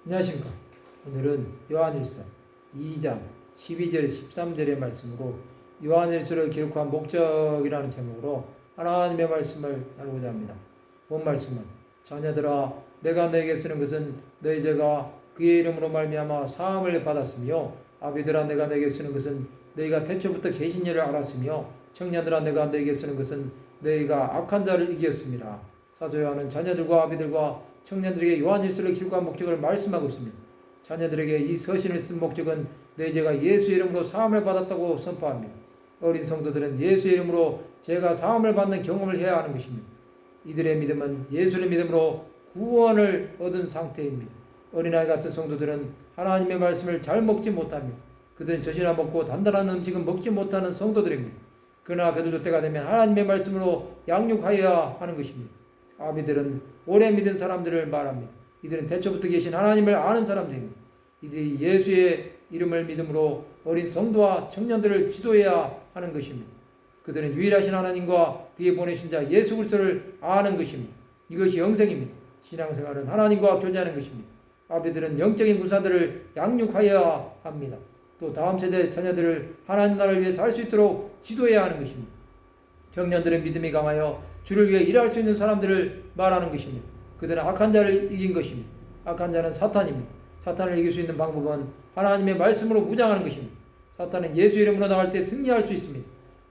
안녕하십니까. 오늘은 요한일서 2장 12절 13절의 말씀으로 요한일서를 기록한 목적이라는 제목으로 하나님의 말씀을 나누고자 합니다. 본 말씀은 자녀들아 내가 너에게 쓰는 것은 너희 죄가 그의 이름으로 말미암아 사함을 받았으며 아비들아 내가 너에게 쓰는 것은 너희가 태초부터 계신 일을 알았으며 청년들아 내가 너에게 쓰는 것은 너희가 악한 자를 이겼습니다. 사도 요한은 자녀들과 아비들과 청년들에게 요한일서를 기록한 목적을 말씀하고 있습니다. 자녀들에게 이 서신을 쓴 목적은 너희 죄가 예수 이름으로 사함을 받았다고 선포합니다. 어린 성도들은 예수 이름으로 죄가 사함을 받는 경험을 해야 하는 것입니다. 이들의 믿음은 예수를 믿음으로 구원을 얻은 상태입니다. 어린아이 같은 성도들은 하나님의 말씀을 잘 먹지 못합니다. 그들은 젖이나 먹고 단단한 음식은 먹지 못하는 성도들입니다. 그러나 그들도 때가 되면 하나님의 말씀으로 양육하여야 하는 것입니다. 아비들은 오래 믿은 사람들을 말합니다. 이들은 태초부터 계신 하나님을 아는 사람들입니다. 이들이 예수의 이름을 믿음으로 어린 성도와 청년들을 지도해야 하는 것입니다. 그들은 유일하신 하나님과 그의 보내신 자 예수 그리스도를 아는 것입니다. 이것이 영생입니다. 신앙생활은 하나님과 교제하는 것입니다. 아비들은 영적인 구사들을 양육하여야 합니다. 또 다음 세대 자녀들을 하나님 나라를 위해 살 수 있도록 지도해야 하는 것입니다. 청년들은 믿음이 강하여 주를 위해 일할 수 있는 사람들을 말하는 것입니다. 그들은 악한 자를 이긴 것입니다. 악한 자는 사탄입니다. 사탄을 이길 수 있는 방법은 하나님의 말씀으로 무장하는 것입니다. 사탄은 예수 이름으로 나갈 때 승리할 수 있습니다.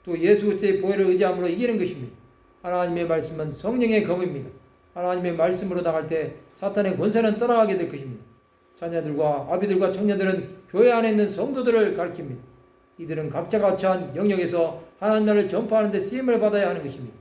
또 예수 그리스도의 보혈을 의지함으로 이기는 것입니다. 하나님의 말씀은 성령의 검입니다. 하나님의 말씀으로 나갈 때 사탄의 권세는 떠나가게 될 것입니다. 자녀들과 아비들과 청년들은 교회 안에 있는 성도들을 가르칩니다. 이들은 각자 가치한 영역에서 하나님 나라를 전파하는 데 쓰임을 받아야 하는 것입니다.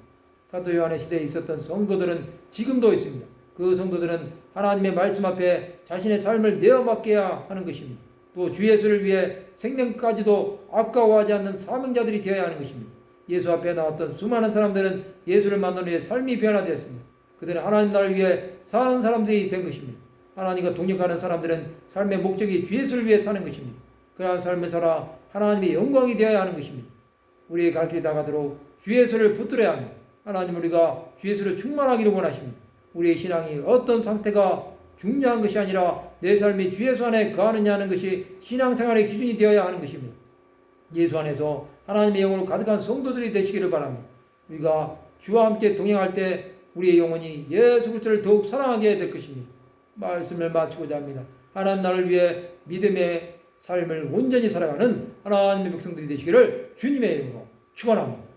사도 요한의 시대에 있었던 성도들은 지금도 있습니다. 그 성도들은 하나님의 말씀 앞에 자신의 삶을 내어맡겨야 하는 것입니다. 또 주 예수를 위해 생명까지도 아까워하지 않는 사명자들이 되어야 하는 것입니다. 예수 앞에 나왔던 수많은 사람들은 예수를 만나는 후에 삶이 변화되었습니다. 그들은 하나님 나라를 위해 사는 사람들이 된 것입니다. 하나님과 동역하는 사람들은 삶의 목적이 주 예수를 위해 사는 것입니다. 그러한 삶을 살아 하나님의 영광이 되어야 하는 것입니다. 우리의 갈 길이 다가도록 주 예수를 붙들어야 합니다. 하나님 우리가 주 예수를 충만하기를 원하십니다. 우리의 신앙이 어떤 상태가 중요한 것이 아니라 내 삶이 주 예수 안에 거하느냐 하는 것이 신앙생활의 기준이 되어야 하는 것입니다. 예수 안에서 하나님의 영으로 가득한 성도들이 되시기를 바랍니다. 우리가 주와 함께 동행할 때 우리의 영혼이 예수 그리스도를 더욱 사랑하게 될 것입니다. 말씀을 마치고자 합니다. 하나님 나라를 위해 믿음의 삶을 온전히 살아가는 하나님의 백성들이 되시기를 주님의 이름으로 축원합니다.